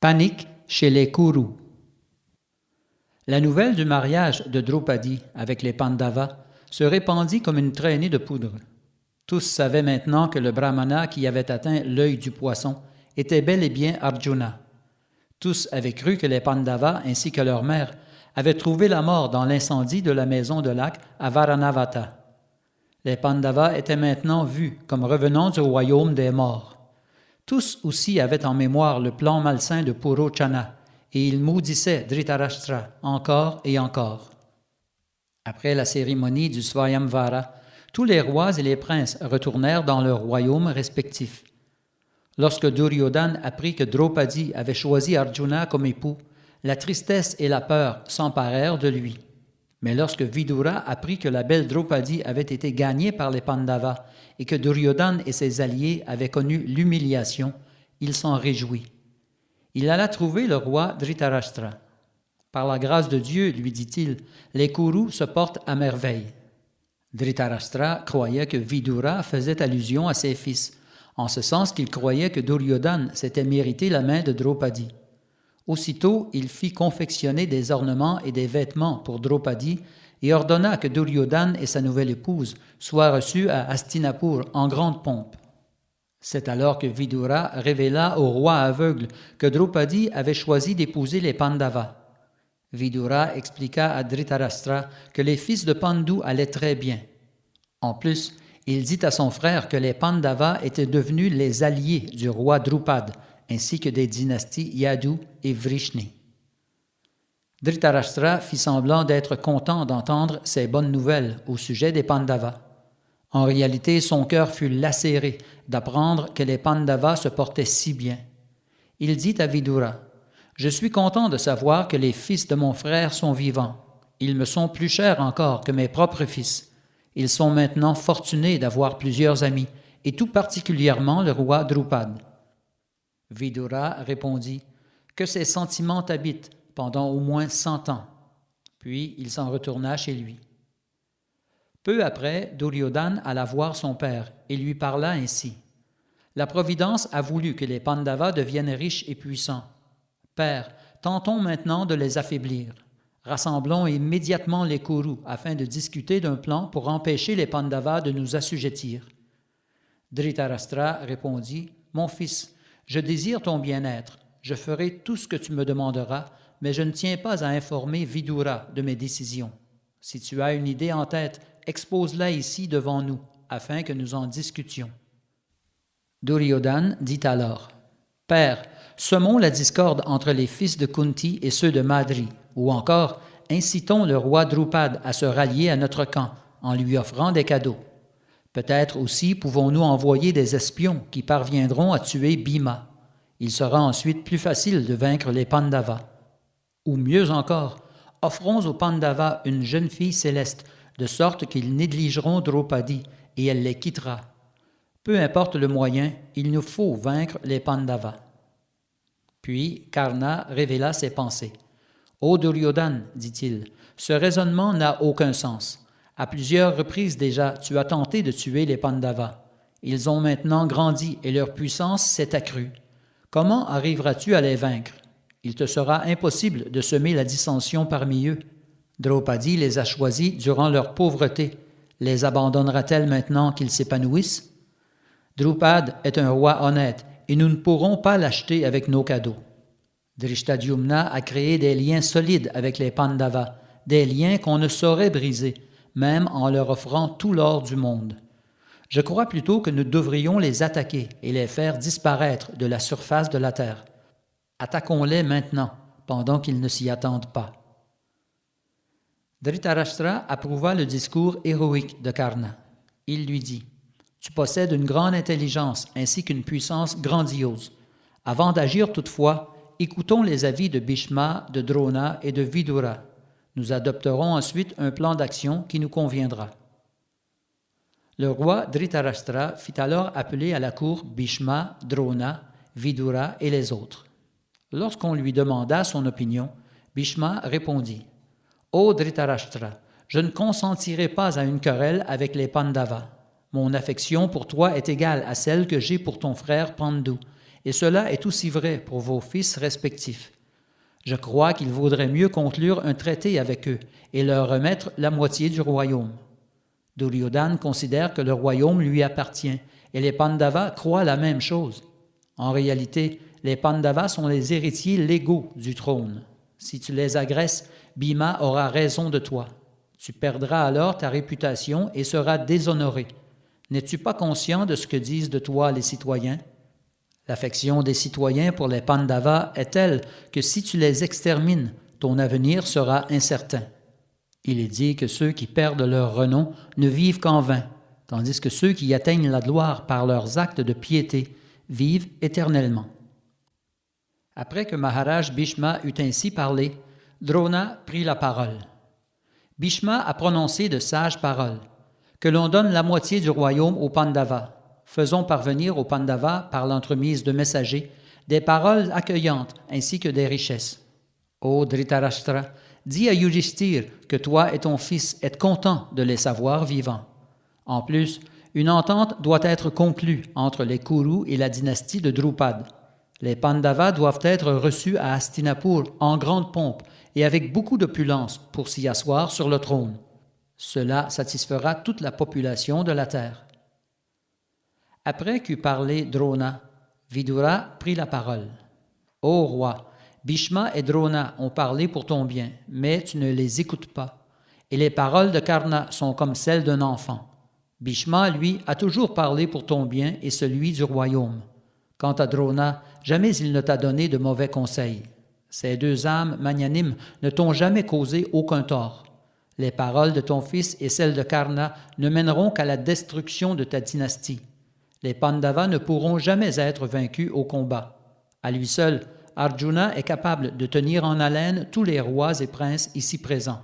Panique chez les Kurus. La nouvelle du mariage de Draupadi avec les Pandavas se répandit comme une traînée de poudre. Tous savaient maintenant que le brahmana qui avait atteint l'œil du poisson était bel et bien Arjuna. Tous avaient cru que les Pandavas ainsi que leur mère avaient trouvé la mort dans l'incendie de la maison de lac à Varanavata. Les Pandavas étaient maintenant vus comme revenant du royaume des morts. Tous aussi avaient en mémoire le plan malsain de Purochana, et ils maudissaient Dhritarashtra encore et encore. Après la cérémonie du Swayamvara, tous les rois et les princes retournèrent dans leurs royaumes respectifs. Lorsque Duryodhana apprit que Draupadi avait choisi Arjuna comme époux, la tristesse et la peur s'emparèrent de lui. Mais lorsque Vidura apprit que la belle Draupadi avait été gagnée par les Pandavas et que Duryodhana et ses alliés avaient connu l'humiliation, il s'en réjouit. Il alla trouver le roi Dhritarashtra. « Par la grâce de Dieu, lui dit-il, les Kurus se portent à merveille. » Dhritarashtra croyait que Vidura faisait allusion à ses fils, en ce sens qu'il croyait que Duryodhana s'était mérité la main de Draupadi. Aussitôt, il fit confectionner des ornements et des vêtements pour Draupadi et ordonna que Duryodhana et sa nouvelle épouse soient reçus à Hastinapur en grande pompe. C'est alors que Vidura révéla au roi aveugle que Draupadi avait choisi d'épouser les Pandavas. Vidura expliqua à Dhritarashtra que les fils de Pandu allaient très bien. En plus, il dit à son frère que les Pandavas étaient devenus les alliés du roi Drupad, ainsi que des dynasties Yadu et Vrishni. Dhritarashtra fit semblant d'être content d'entendre ces bonnes nouvelles au sujet des Pandavas. En réalité, son cœur fut lacéré d'apprendre que les Pandavas se portaient si bien. Il dit à Vidura, « Je suis content de savoir que les fils de mon frère sont vivants. Ils me sont plus chers encore que mes propres fils. Ils sont maintenant fortunés d'avoir plusieurs amis, et tout particulièrement le roi Drupad. » Vidura répondit que ses sentiments t'habitent pendant au moins 100 ans. Puis il s'en retourna chez lui. Peu après, Duryodhana alla voir son père et lui parla ainsi. La Providence a voulu que les Pandavas deviennent riches et puissants. Père, tentons maintenant de les affaiblir. Rassemblons immédiatement les Kurus afin de discuter d'un plan pour empêcher les Pandavas de nous assujettir. Dhritarashtra répondit, « Mon fils, je désire ton bien-être. Je ferai tout ce que tu me demanderas, mais je ne tiens pas à informer Vidura de mes décisions. Si tu as une idée en tête, expose-la ici devant nous, afin que nous en discutions. » Duryodhana dit alors, « Père, semons la discorde entre les fils de Kunti et ceux de Madri, ou encore incitons le roi Drupad à se rallier à notre camp en lui offrant des cadeaux. Peut-être aussi pouvons-nous envoyer des espions qui parviendront à tuer Bhima. Il sera ensuite plus facile de vaincre les Pandavas. Ou mieux encore, offrons aux Pandavas une jeune fille céleste, de sorte qu'ils négligeront Draupadi et elle les quittera. Peu importe le moyen, il nous faut vaincre les Pandavas. » Puis Karna révéla ses pensées. « Ô Duryodhana, dit-il, ce raisonnement n'a aucun sens. À plusieurs reprises déjà, tu as tenté de tuer les Pandavas. Ils ont maintenant grandi et leur puissance s'est accrue. Comment arriveras-tu à les vaincre? Il te sera impossible de semer la dissension parmi eux. Draupadi les a choisis durant leur pauvreté. Les abandonnera-t-elle maintenant qu'ils s'épanouissent? Drupad est un roi honnête et nous ne pourrons pas l'acheter avec nos cadeaux. Drishtadyumna a créé des liens solides avec les Pandavas, des liens qu'on ne saurait briser, même en leur offrant tout l'or du monde. Je crois plutôt que nous devrions les attaquer et les faire disparaître de la surface de la terre. Attaquons-les maintenant, pendant qu'ils ne s'y attendent pas. » Dhritarashtra approuva le discours héroïque de Karna. Il lui dit, « Tu possèdes une grande intelligence ainsi qu'une puissance grandiose. Avant d'agir toutefois, écoutons les avis de Bhishma, de Drona et de Vidura. Nous adopterons ensuite un plan d'action qui nous conviendra. » Le roi Dhritarashtra fit alors appeler à la cour Bhishma, Drona, Vidura et les autres. Lorsqu'on lui demanda son opinion, Bhishma répondit, « Ô Dhritarashtra, je ne consentirai pas à une querelle avec les Pandavas. Mon affection pour toi est égale à celle que j'ai pour ton frère Pandu, et cela est aussi vrai pour vos fils respectifs. Je crois qu'il vaudrait mieux conclure un traité avec eux et leur remettre la moitié du royaume. Duryodhana considère que le royaume lui appartient et les Pandavas croient la même chose. En réalité, les Pandavas sont les héritiers légaux du trône. Si tu les agresses, Bhima aura raison de toi. Tu perdras alors ta réputation et seras déshonoré. N'es-tu pas conscient de ce que disent de toi les citoyens? L'affection des citoyens pour les Pandavas est telle que si tu les extermines, ton avenir sera incertain. Il est dit que ceux qui perdent leur renom ne vivent qu'en vain, tandis que ceux qui atteignent la gloire par leurs actes de piété vivent éternellement. Après que Maharaj Bhishma eut ainsi parlé, Drona prit la parole. Bhishma a prononcé de sages paroles, que l'on donne la moitié du royaume aux Pandavas. Faisons parvenir aux Pandavas, par l'entremise de messagers, des paroles accueillantes ainsi que des richesses. Ô Dhritarashtra, dis à Yudhishthir que toi et ton fils êtes contents de les savoir vivants. En plus, une entente doit être conclue entre les Kurus et la dynastie de Drupad. Les Pandavas doivent être reçus à Hastinapur en grande pompe et avec beaucoup d'opulence pour s'y asseoir sur le trône. Cela satisfera toute la population de la terre. Après qu'eut parlé Drona, Vidura prit la parole. Ô roi, Bhishma et Drona ont parlé pour ton bien, mais tu ne les écoutes pas. Et les paroles de Karna sont comme celles d'un enfant. Bhishma, lui, a toujours parlé pour ton bien et celui du royaume. Quant à Drona, jamais il ne t'a donné de mauvais conseils. Ces deux âmes magnanimes ne t'ont jamais causé aucun tort. Les paroles de ton fils et celles de Karna ne mèneront qu'à la destruction de ta dynastie. Les Pandavas ne pourront jamais être vaincus au combat. À lui seul, Arjuna est capable de tenir en haleine tous les rois et princes ici présents.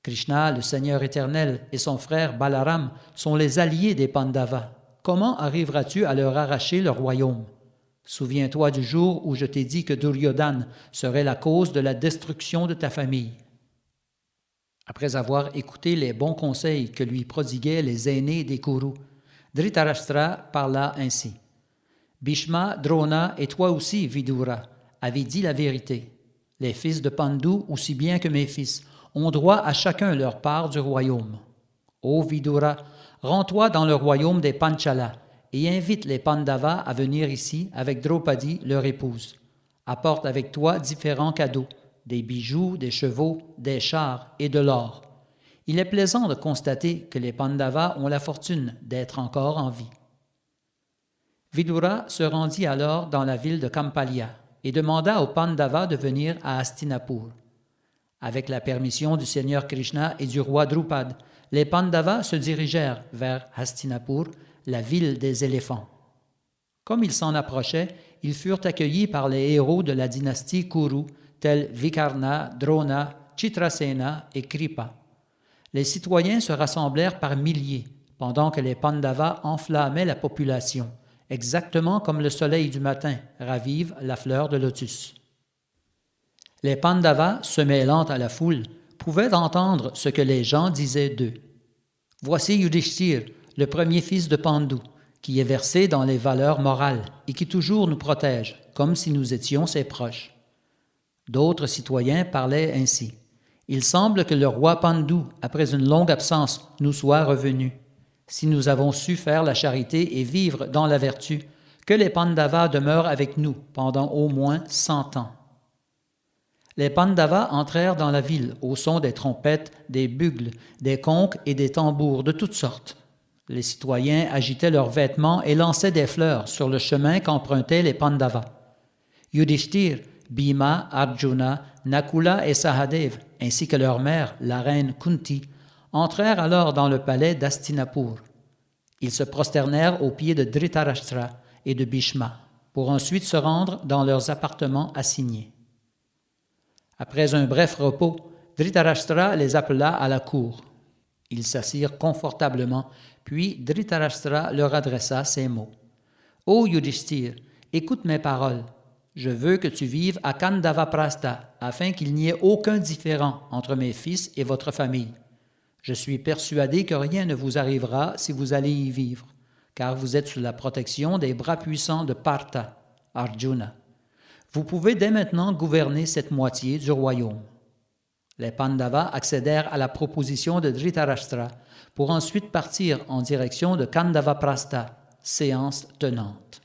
Krishna, le Seigneur éternel, et son frère Balaram sont les alliés des Pandavas. Comment arriveras-tu à leur arracher le royaume? Souviens-toi du jour où je t'ai dit que Duryodhana serait la cause de la destruction de ta famille. Après avoir écouté les bons conseils que lui prodiguaient les aînés des Kurus, Dhritarashtra parla ainsi. Bhishma, Drona et toi aussi, Vidura, avez dit la vérité. Les fils de Pandu, aussi bien que mes fils, ont droit à chacun leur part du royaume. Ô Vidura, rends-toi dans le royaume des Panchala et invite les Pandavas à venir ici avec Draupadi, leur épouse. Apporte avec toi différents cadeaux, des bijoux, des chevaux, des chars et de l'or. Il est plaisant de constater que les Pandavas ont la fortune d'être encore en vie. Vidura se rendit alors dans la ville de Kampalya et demanda aux Pandavas de venir à Hastinapur. Avec la permission du Seigneur Krishna et du roi Drupad, les Pandavas se dirigèrent vers Hastinapur, la ville des éléphants. Comme ils s'en approchaient, ils furent accueillis par les héros de la dynastie Kuru, tels Vikarna, Drona, Chitrasena et Kripa. Les citoyens se rassemblèrent par milliers, pendant que les Pandavas enflammaient la population, exactement comme le soleil du matin ravive la fleur de lotus. Les Pandavas, se mêlant à la foule, pouvaient entendre ce que les gens disaient d'eux. Voici Yudhishthir, le premier fils de Pandu, qui est versé dans les valeurs morales et qui toujours nous protège, comme si nous étions ses proches. D'autres citoyens parlaient ainsi. Il semble que le roi Pandu, après une longue absence, nous soit revenu. Si nous avons su faire la charité et vivre dans la vertu, que les Pandavas demeurent avec nous pendant au moins 100 ans. Les Pandavas entrèrent dans la ville au son des trompettes, des bugles, des conques et des tambours de toutes sortes. Les citoyens agitaient leurs vêtements et lançaient des fleurs sur le chemin qu'empruntaient les Pandavas. Yudhishthir, Bhima, Arjuna, Nakula et Sahadev, ainsi que leur mère, la reine Kunti, entrèrent alors dans le palais d'Hastinapur. Ils se prosternèrent aux pieds de Dhritarashtra et de Bhishma, pour ensuite se rendre dans leurs appartements assignés. Après un bref repos, Dhritarashtra les appela à la cour. Ils s'assirent confortablement, puis Dhritarashtra leur adressa ces mots. « Ô Yudhishthir, écoute mes paroles. Je veux que tu vives à Kandavaprastha, afin qu'il n'y ait aucun différend entre mes fils et votre famille. Je suis persuadé que rien ne vous arrivera si vous allez y vivre, car vous êtes sous la protection des bras puissants de Partha. Arjuna. Vous pouvez dès maintenant gouverner cette moitié du royaume. Les Pandavas accédèrent à la proposition de Dhritarashtra pour ensuite partir en direction de Kandavaprastha, séance tenante.